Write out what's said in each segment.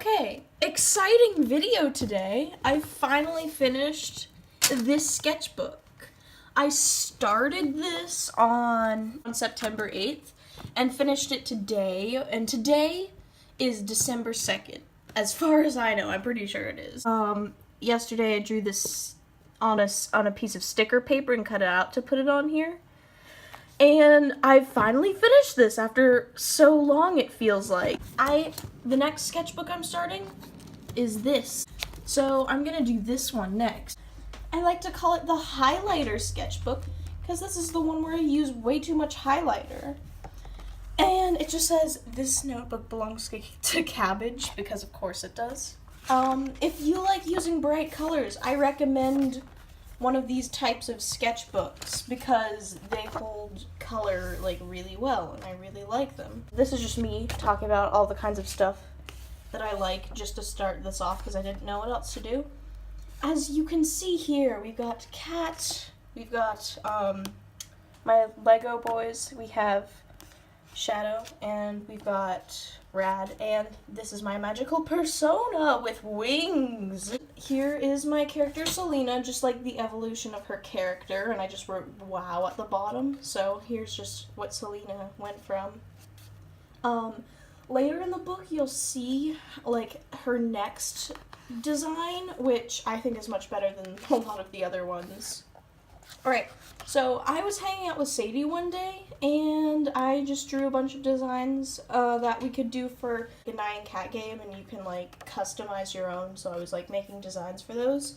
Okay, exciting video today. I finally finished this sketchbook. I started this on September 8th and finished it today, and today is December 2nd. As far as I know, I'm pretty sure it is. Yesterday I drew this on a piece of sticker paper and cut it out to put it on here. And I finally finished this after so long, it feels like. The next sketchbook I'm starting is this. So I'm gonna do this one next. I like to call it the highlighter sketchbook because this is the one where I use way too much highlighter. And it just says, this notebook belongs to Cabbage, because of course it does. If you like using bright colors, I recommend one of these types of sketchbooks because they hold color like really well and I really like them. This is just me talking about all the kinds of stuff that I like just to start this off because I didn't know what else to do. As you can see here, we've got Cat, we've got my Lego boys, we have Shadow, and we've got Rad, and this is my magical persona with wings. Here is my character Selena, just like the evolution of her character, and I just wrote wow at the bottom, so here's just what Selena went from. Later in the book you'll see like her next design, which I think is much better than a lot of the other ones. Alright, so I was hanging out with Sadie one day, and I just drew a bunch of designs that we could do for a 9-cat game, and you can like customize your own, so I was like making designs for those.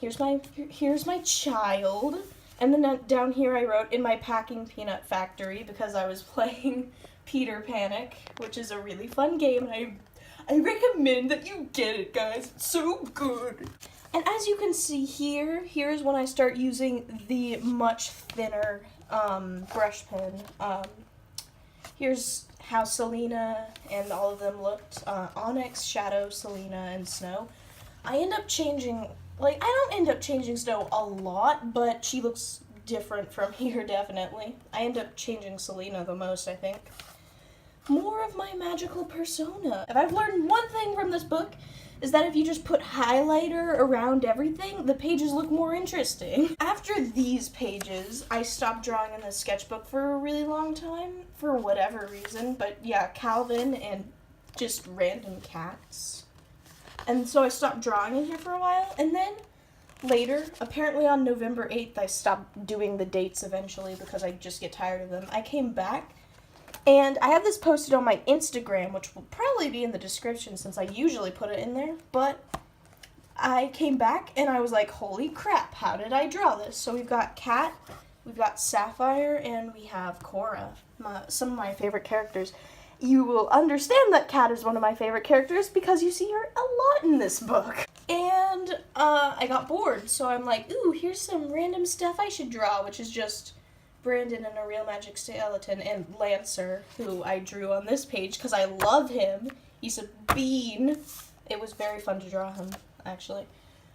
Here's my child, and then down here I wrote, in my packing peanut factory, because I was playing Peter Panic, which is a really fun game, and I recommend that you get it, guys. It's so good. And as you can see here, here's when I start using the much thinner brush pen. Here's how Selena and all of them looked. Onyx, Shadow, Selena, and Snow. I don't end up changing Snow a lot, but she looks different from here, definitely. I end up changing Selena the most, I think. More of my magical persona. If I've learned one thing from this book, is that if you just put highlighter around everything, the pages look more interesting. After these pages, I stopped drawing in the sketchbook for a really long time, for whatever reason, but yeah, Calvin and just random cats. And so I stopped drawing in here for a while, and then later, apparently on November 8th, I stopped doing the dates eventually because I just get tired of them. I came back, and I have this posted on my Instagram, which will probably be in the description since I usually put it in there, but I came back and I was like, holy crap, how did I draw this? So we've got Cat, we've got Sapphire, and we have Cora, some of my favorite characters. You will understand that Cat is one of my favorite characters because you see her a lot in this book. And I got bored, so I'm like, ooh, here's some random stuff I should draw, which is just Brandon and a Real Magic Skeleton, and Lancer, who I drew on this page because I love him. He's a bean. It was very fun to draw him, actually.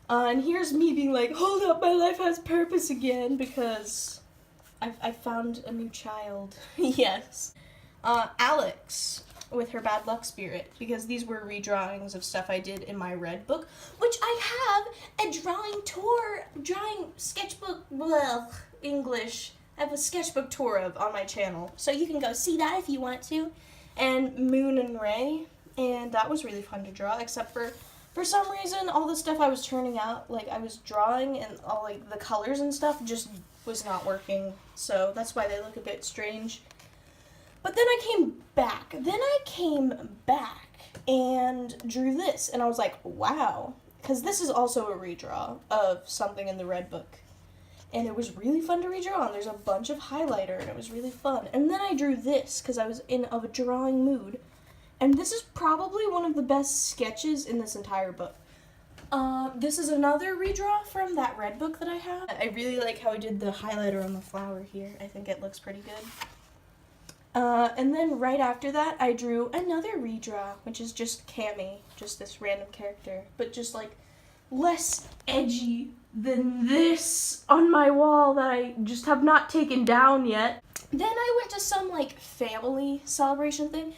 And here's me being like, hold up, my life has purpose again, because I found a new child. Yes. Alex, with her bad luck spirit, because these were redrawings of stuff I did in my red book, which I have a drawing sketchbook, English. I have a sketchbook tour of on my channel, so you can go see that if you want to. And Moon and Ray, and that was really fun to draw, except for some reason, all the stuff I was turning out, like I was drawing and all like the colors and stuff just was not working, so that's why they look a bit strange. But then I came back and drew this, and I was like, wow, because this is also a redraw of something in the red book. And it was really fun to redraw, and there's a bunch of highlighter, and it was really fun. And then I drew this, because I was in a drawing mood. And this is probably one of the best sketches in this entire book. This is another redraw from that red book that I have. I really like how I did the highlighter on the flower here. I think it looks pretty good. And then right after that, I drew another redraw, which is just Cammy, just this random character, but just like less edgy than this on my wall that I just have not taken down yet. Then I went to some like family celebration thing.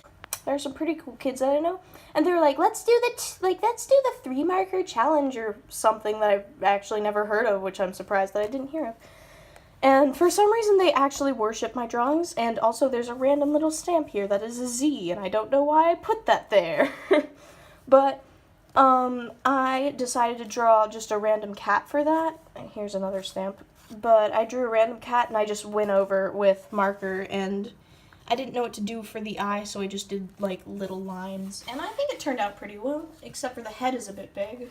There are some pretty cool kids that I know, and they're like, let's do the 3 marker challenge or something that I've actually never heard of, which I'm surprised that I didn't hear of. And for some reason, they actually worship my drawings, and also there's a random little stamp here that is a Z, and I don't know why I put that there. But, I decided to draw just a random cat for that. Here's another stamp. But I drew a random cat, and I just went over with marker, and I didn't know what to do for the eye, so I just did, like, little lines. And I think it turned out pretty well, except for the head is a bit big.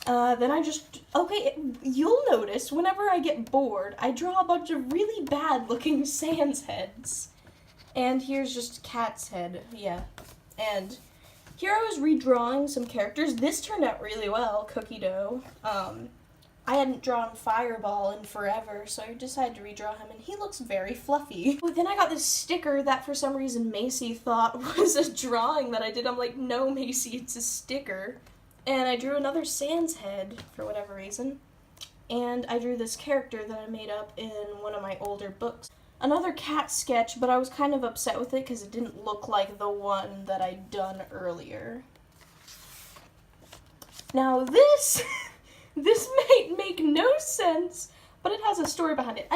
Then you'll notice whenever I get bored, I draw a bunch of really bad looking sans heads. And here's just a cat's head, yeah. And here I was redrawing some characters. This turned out really well, Cookie Dough. I hadn't drawn Fireball in forever, so I decided to redraw him, and he looks very fluffy. But then I got this sticker that for some reason Macy thought was a drawing that I did. I'm like, no, Macy, it's a sticker. And I drew another sans head for whatever reason. And I drew this character that I made up in one of my older books. Another cat sketch, but I was kind of upset with it because it didn't look like the one that I'd done earlier. Now this, this might make no sense, but it has a story behind it.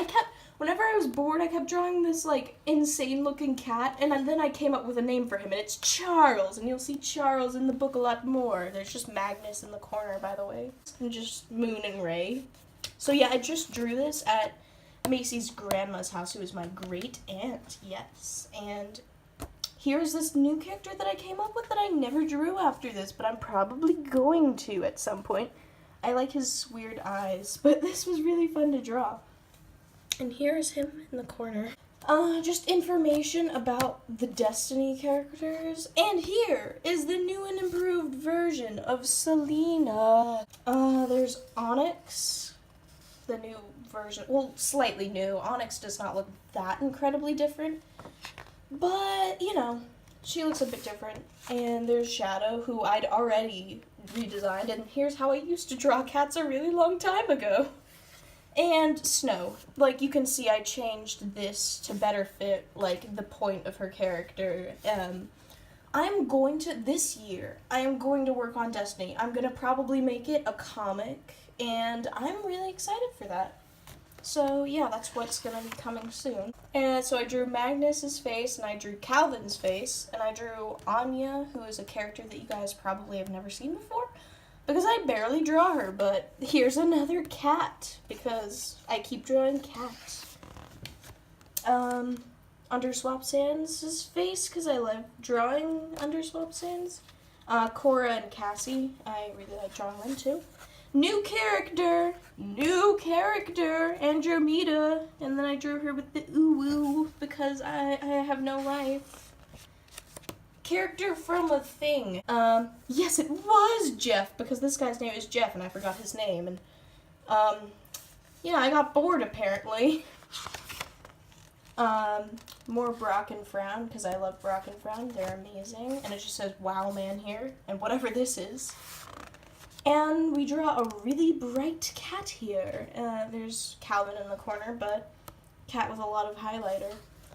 Whenever I was bored, I kept drawing this, like, insane-looking cat, and then I came up with a name for him, and it's Charles, and you'll see Charles in the book a lot more. There's just Magnus in the corner, by the way, and just Moon and Ray. So yeah, I just drew this at Macy's grandma's house, who is my great-aunt, yes, and here's this new character that I came up with that I never drew after this, but I'm probably going to at some point. I like his weird eyes, but this was really fun to draw. And here's him in the corner. Just information about the Destiny characters. And here is the new and improved version of Selena. There's Onyx, the new version. Well, slightly new. Onyx does not look that incredibly different. But, you know, she looks a bit different. And there's Shadow, who I'd already redesigned. And here's how I used to draw cats a really long time ago. And Snow. Like, you can see I changed this to better fit, like, the point of her character. This year, I am going to work on Destiny. I'm going to probably make it a comic, and I'm really excited for that. So, yeah, that's what's going to be coming soon. And so I drew Magnus's face, and I drew Calvin's face, and I drew Anya, who is a character that you guys probably have never seen before. Because I barely draw her, but here's another cat, because I keep drawing cats. Under Swap Sands' face, because I love drawing Under Swap Sands. Cora and Cassie, I really like drawing them too. New character, Andromeda, and then I drew her with the ooh-woo, because I have no life. Character from a thing. Yes, it was Jeff, because this guy's name is Jeff, and I forgot his name, and, yeah, I got bored, apparently. More Brock and Frown, because I love Brock and Frown, they're amazing, and it just says, wow, man, here, and whatever this is. And we draw a really bright cat here. There's Calvin in the corner, but cat with a lot of highlighter.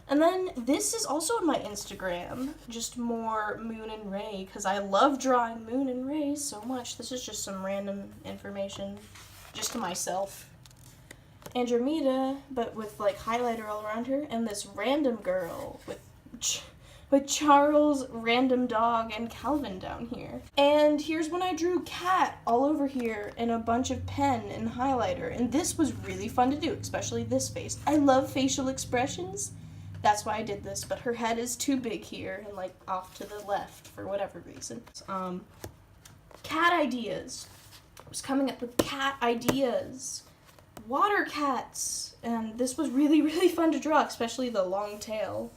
And then this is also on my Instagram, just more Moon and Ray, because I love drawing Moon and Ray so much. This is just some random information, just to myself. Andromeda, but with like highlighter all around her, and this random girl with Charles, random dog, and Calvin down here. And here's when I drew cat all over here and a bunch of pen and highlighter, and this was really fun to do, especially this face. I love facial expressions. That's why I did this, but her head is too big here and, like, off to the left for whatever reason. Cat ideas. I was coming up with cat ideas. Water cats. And this was really, really fun to draw, especially the long tail.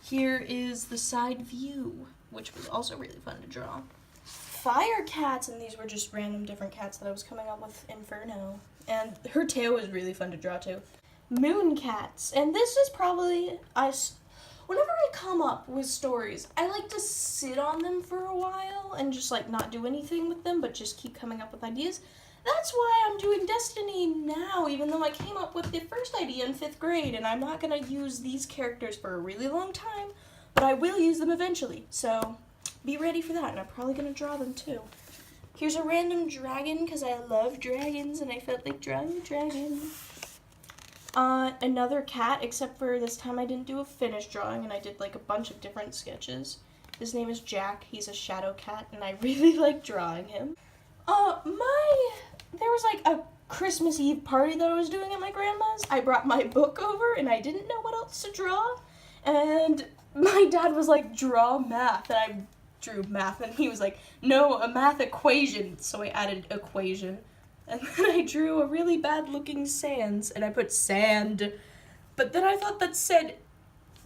Here is the side view, which was also really fun to draw. Fire cats, and these were just random different cats that I was coming up with. Inferno. And her tail was really fun to draw, too. Moon cats, and this is probably, whenever I come up with stories, I like to sit on them for a while and just like not do anything with them, but just keep coming up with ideas. That's why I'm doing Destiny now, even though I came up with the first idea in 5th grade, and I'm not going to use these characters for a really long time, but I will use them eventually, so be ready for that, and I'm probably going to draw them too. Here's a random dragon, because I love dragons, and I felt like drawing a dragon. Another cat, except for this time I didn't do a finished drawing, and I did like a bunch of different sketches. His name is Jack. He's a shadow cat, and I really like drawing him. There was like a Christmas Eve party that I was doing at my grandma's. I brought my book over, and I didn't know what else to draw, and my dad was like, draw math, and I drew math, and he was like, no, a math equation, so I added equation. And then I drew a really bad looking sands, and I put sand. But then I thought that said,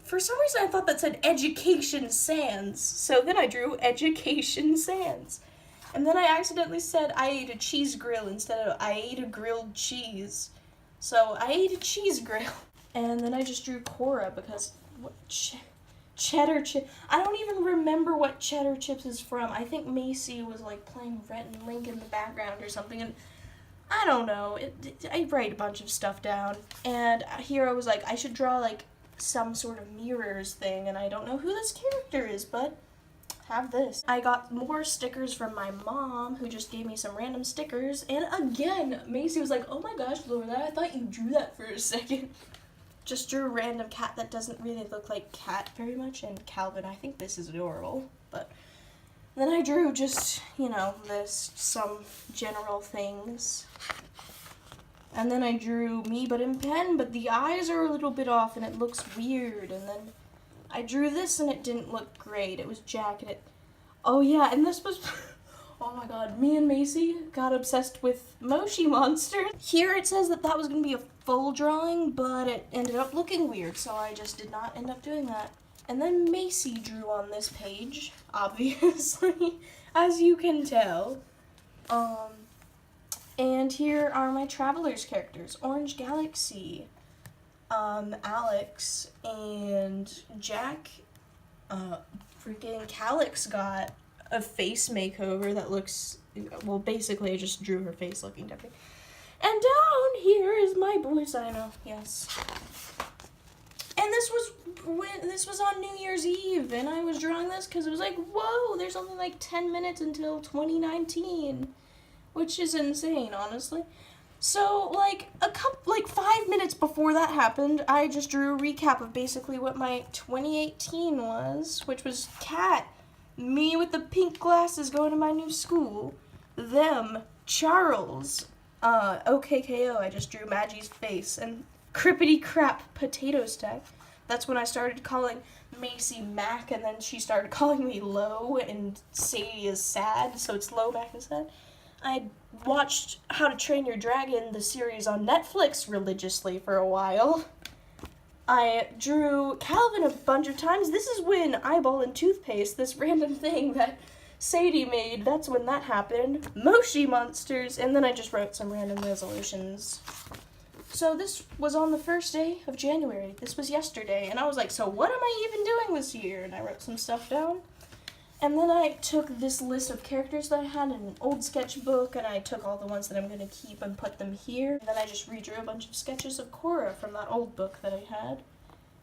for some reason I thought that said education sands. So then I drew education sands. And then I accidentally said I ate a cheese grill instead of I ate a grilled cheese. So I ate a cheese grill. And then I just drew Cora because cheddar chip. I don't even remember what cheddar chips is from. I think Macy was like playing Rhett and Link in the background or something, and I don't know. I write a bunch of stuff down, and here I was like, I should draw like some sort of mirrors thing, and I don't know who this character is, but have this. I got more stickers from my mom, who just gave me some random stickers, and again, Macy was like, oh my gosh, Lorelai, I thought you drew that for a second. Just drew a random cat that doesn't really look like cat very much, and Calvin, I think this is adorable, but then I drew just, you know, some general things. And then I drew me but in pen, but the eyes are a little bit off and it looks weird. And then I drew this and it didn't look great. It was Jack and oh yeah, and this was, oh my god, me and Macy got obsessed with Moshi Monsters. Here it says that was going to be a full drawing, but it ended up looking weird, so I just did not end up doing that. And then Macy drew on this page, obviously, as you can tell. And here are my Travelers characters. Orange Galaxy, Alex, and Jack. Freaking Calix got a face makeover that looks, well, basically I just drew her face looking different. And down here is my boy Zino, yes. And this was on New Year's Eve, and I was drawing this because it was like, whoa, there's only like 10 minutes until 2019, which is insane, honestly. So, like, 5 minutes before that happened, I just drew a recap of basically what my 2018 was, which was Cat, me with the pink glasses going to my new school, them, Charles, OKKO, I just drew Maggie's face, and Crippity Crap Potato Stack. That's when I started calling Macy Mac, and then she started calling me Low, and Sadie is sad, so it's Low, Mac, and sad. I watched How to Train Your Dragon, the series on Netflix, religiously for a while. I drew Calvin a bunch of times. This is when Eyeball and Toothpaste, this random thing that Sadie made, that's when that happened. Moshi Monsters, and then I just wrote some random resolutions. So this was on the first day of January. This was yesterday, and I was like, so what am I even doing this year? And I wrote some stuff down. And then I took this list of characters that I had in an old sketchbook, and I took all the ones that I'm going to keep and put them here. And then I just redrew a bunch of sketches of Cora from that old book that I had.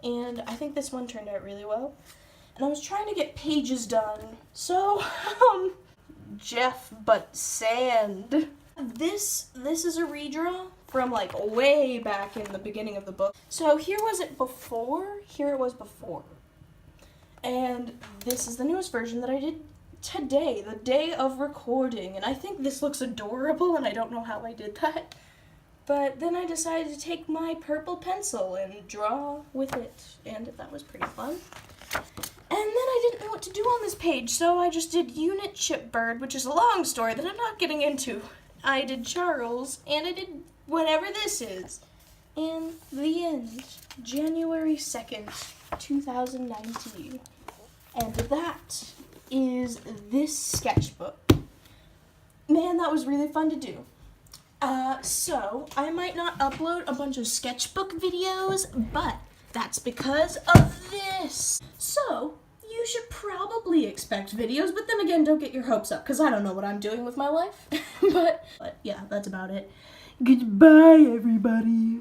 And I think this one turned out really well. And I was trying to get pages done. So, Jeff but sand. This is a redraw from like way back in the beginning of the book. So here was it before, here it was before. And this is the newest version that I did today, the day of recording. And I think this looks adorable, and I don't know how I did that. But then I decided to take my purple pencil and draw with it, and that was pretty fun. And then I didn't know what to do on this page, so I just did Unit Chipbird, which is a long story that I'm not getting into. I did Charles, and I did whatever this is. And the end, January 2nd, 2019. And that is this sketchbook. Man, that was really fun to do. So, I might not upload a bunch of sketchbook videos, but that's because of this. So, you should probably expect videos, but then again, don't get your hopes up, because I don't know what I'm doing with my life. but yeah, that's about it. Goodbye, everybody.